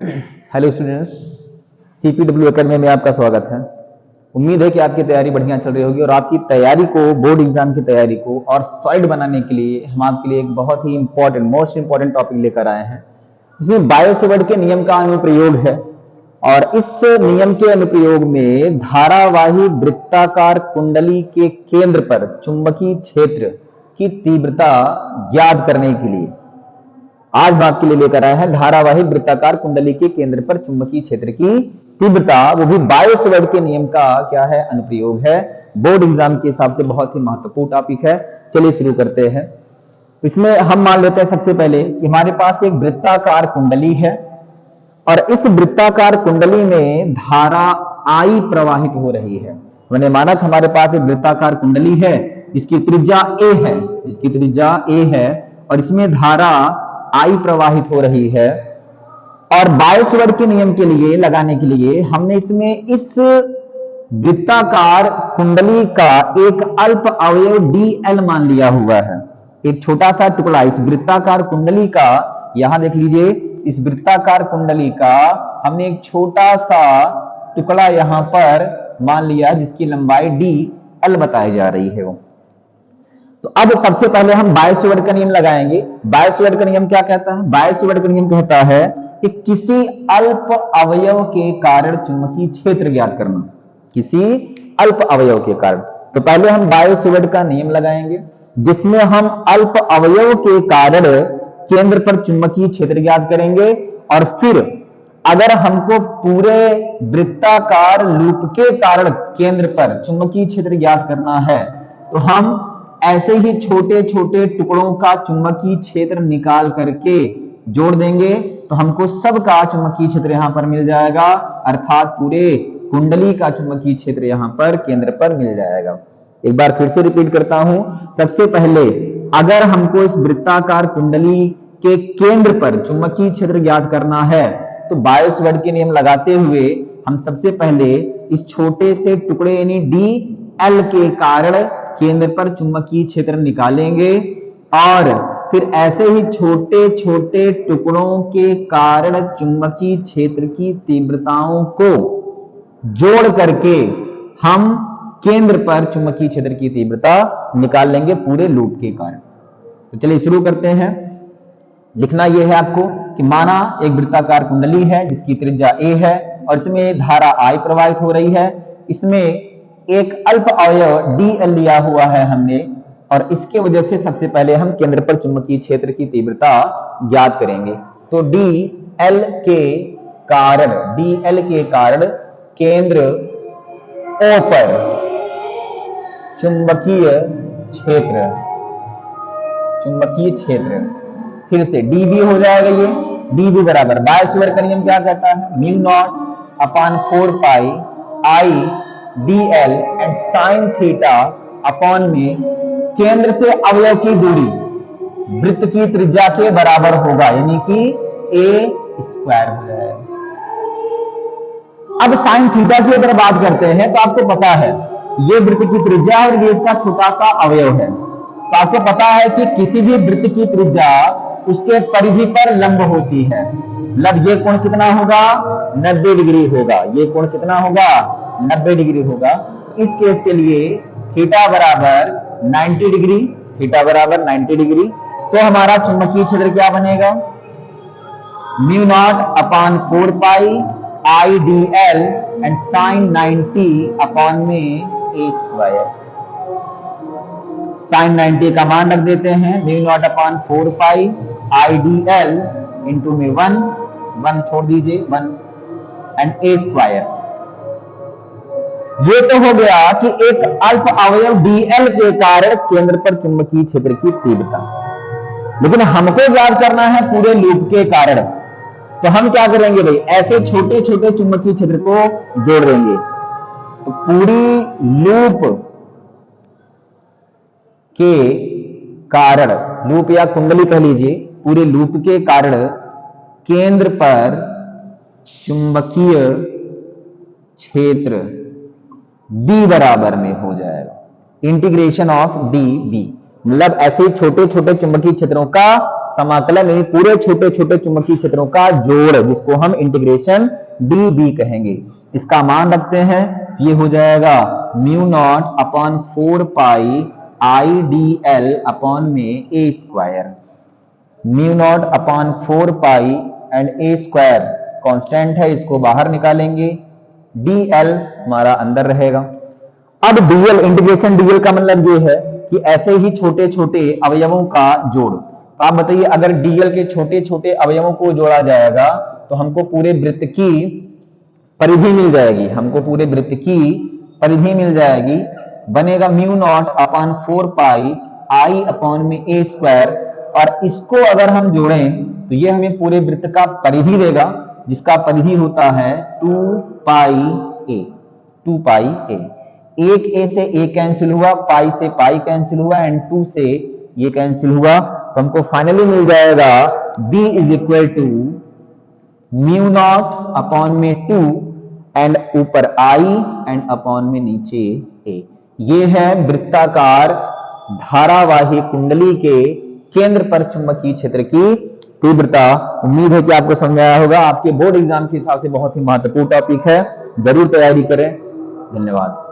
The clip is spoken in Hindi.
हेलो स्टूडेंट्स, सीपीडब्ल्यू एकेडमी में आपका स्वागत है। उम्मीद है कि आपकी तैयारी बढ़िया चल रही होगी और आपकी तैयारी को, बोर्ड एग्जाम की तैयारी को और सॉलिड बनाने के लिए हम आपके लिए एक बहुत ही इंपॉर्टेंट, मोस्ट इंपॉर्टेंट टॉपिक लेकर आए हैं, जिसमें बायोसेवर्ट के नियम का अनुप्रयोग है। और इस नियम के अनुप्रयोग में धारावाही वृत्ताकार कुंडली के केंद्र पर चुंबकीय क्षेत्र की तीव्रता ज्ञात करने के लिए आज हम आपके लिए लेकर आए हैं धारावाही वृत्ताकार कुंडली के केंद्र पर चुंबकीय क्षेत्र की तीव्रता, वो भी बायोसेवर्ट के नियम का क्या है, अनुप्रयोग है। बोर्ड एग्जाम के हिसाब से बहुत ही महत्वपूर्ण टॉपिक है। चलिए शुरू करते हैं। इसमें हम मान लेते हैं सबसे पहले कि हमारे पास एक वृत्ताकार कुंडली है और इस वृत्ताकार कुंडली में धारा आई प्रवाहित हो रही है। मैंने माना कि हमारे पास एक वृत्ताकार कुंडली है जिसकी त्रिज्या ए है और इसमें धारा आई प्रवाहित हो रही है। और बायोसेवर्ट के नियम के लिए लगाने के लिए हमने इसमें इस वृत्ताकार कुंडली का एक अल्प अवयव dl मान लिया हुआ है। एक छोटा सा टुकड़ा इस वृत्ताकार कुंडली का, यहां देख लीजिए, इस वृत्ताकार कुंडली का हमने एक छोटा सा टुकड़ा यहां पर मान लिया जिसकी लंबाई dl बताई जा रही है। तो अब सबसे पहले हम बायोसेवर्ट का नियम लगाएंगे। बायोसेवर्ट का नियम क्या कहता है? बायोसेवर्ट का नियम कहता है कि किसी अल्प अवयव के कारण चुंबकीय क्षेत्र ज्ञात करना, किसी अल्प अवयव के कारण। तो पहले हम बायोसेवर्ट का नियम लगाएंगे जिसमें हम अल्प अवयव के कारण केंद्र पर चुंबकीय क्षेत्र ज्ञात करेंगे और फिर अगर हमको पूरे वृत्ताकार लूप के कारण केंद्र पर चुंबकीय क्षेत्र ज्ञात करना है तो हम ऐसे ही छोटे छोटे टुकड़ों का चुंबकीय क्षेत्र निकाल करके जोड़ देंगे तो हमको सबका चुंबकीय क्षेत्र यहां पर मिल जाएगा, अर्थात पूरे कुंडली का चुंबकीय क्षेत्र यहां पर केंद्र पर मिल जाएगा। एक बार फिर से रिपीट करता हूं। सबसे पहले अगर हमको इस वृत्ताकार कुंडली के केंद्र पर चुंबकीय क्षेत्र ज्ञात करना है तो बायोसेवर्ट के नियम लगाते हुए हम सबसे पहले इस छोटे से टुकड़े यानी dl के कारण केंद्र पर चुंबकीय क्षेत्र निकालेंगे और फिर ऐसे ही छोटे छोटे टुकड़ों के कारण चुंबकीय क्षेत्र की तीव्रताओं को जोड़ करके हम केंद्र पर चुंबकीय क्षेत्र की तीव्रता निकाल लेंगे पूरे लूप के कारण। तो चलिए शुरू करते हैं। लिखना यह है आपको कि माना एक वृत्ताकार कुंडली है जिसकी त्रिज्या a है और इसमें धारा I प्रवाहित हो रही है। इसमें एक अल्प अवयव dl लिया हुआ है हमने और इसके वजह से सबसे पहले हम केंद्र पर चुंबकीय क्षेत्र की तीव्रता ज्ञात करेंगे। तो dl के कारण केंद्र O पर चुंबकीय क्षेत्र फिर से dv हो जाएगा। ये dv बराबर बायोसेवर्ट का नियम क्या कहता है? Mu naught upon 4 pi I dl and sine theta upon में केंद्र से अवयव की दूरी वृत्त की त्रिज्या के बराबर होगा, यानी कि a स्क्वायर हो जाएगा। अब साइन थीटा की अगर बात करते हैं तो आपको पता है ये वृत्त की त्रिज्या और ये इसका छोटा सा अवयव है। तो आपको पता है कि किसी भी वृत्त की त्रिज्या उसके परिधि पर लंब होती है। मतलब ये कोण कितना होगा? 90 डिग्री होगा। ये कोण कितना होगा? 90 डिग्री होगा। इस केस के लिए थीटा बराबर 90 डिग्री, थीटा बराबर 90 डिग्री। तो हमारा चुंबकीय क्षेत्र क्या बनेगा? Mu not upon 4 pi I dl and sine 90 upon में a स्क्वायर। साइन 90 का मान रख देते हैं, mu not upon 4 pi I dl into में 1 छोड़ दीजिए 1 एंड a स्क्वायर। ये तो हो गया कि एक अल्प अवयव dl के कारण केंद्र पर चुंबकीय क्षेत्र की तीव्रता। लेकिन हमको ज्ञात करना है पूरे लूप के कारण, तो हम क्या करेंगे भाई? ऐसे छोटे छोटे चुंबकीय क्षेत्र को जोड़ देंगे। तो पूरी लूप के कारण, लूप या कुंडली कह लीजिए, पूरे लूप के कारण केंद्र पर चुंबकीय क्षेत्र b बराबर में हो जाएगा। इंटीग्रेशन ऑफ db, मतलब ऐसे छोटे छोटे चुंबकीय क्षेत्रों का समाकलन यानी पूरे छोटे छोटे चुंबकीय क्षेत्रों का जोड़, जिसको हम इंटीग्रेशन डीबी कहेंगे। इसका मान रखते हैं तो ये हो जाएगा mu not upon 4 pi I D L upon में a square. Mu not upon 4 pi and a square constant है, इसको बाहर निकालेंगे, dl हमारा अंदर रहेगा। अब dl, इंटीग्रेशन dl का मतलब ये है कि ऐसे ही छोटे छोटे अवयवों का जोड़। तो आप बताइए अगर dl के छोटे छोटे अवयवों को जोड़ा जाएगा तो हमको पूरे वृत्त की परिधि मिल जाएगी, हमको पूरे वृत्त की परिधि मिल जाएगी। बनेगा mu not upon 4 pi I upon में ए स्क्वायर, और इसको अगर हम जोड़ें तो ये हमें पूरे वृत्त का परिधि देगा, जिसका परिधि होता है 2 पाई ए। 2 पाई ए, एक ए से ए कैंसिल हुआ, पाई से पाई कैंसिल हुआ एंड 2 से ये कैंसिल हुआ, तो हमको फाइनली मिल जाएगा b is equal to mu not upon में 2 एंड ऊपर i एंड अपॉन में नीचे a। ये है वृत्ताकार धारावाही कुंडली के केंद्र पर चुंबकीय क्षेत्र की तीव्रता। उम्मीद है कि आपको समझ आया होगा। आपके बोर्ड एग्जाम के हिसाब से बहुत ही महत्वपूर्ण टॉपिक है, जरूर तैयारी करें। धन्यवाद।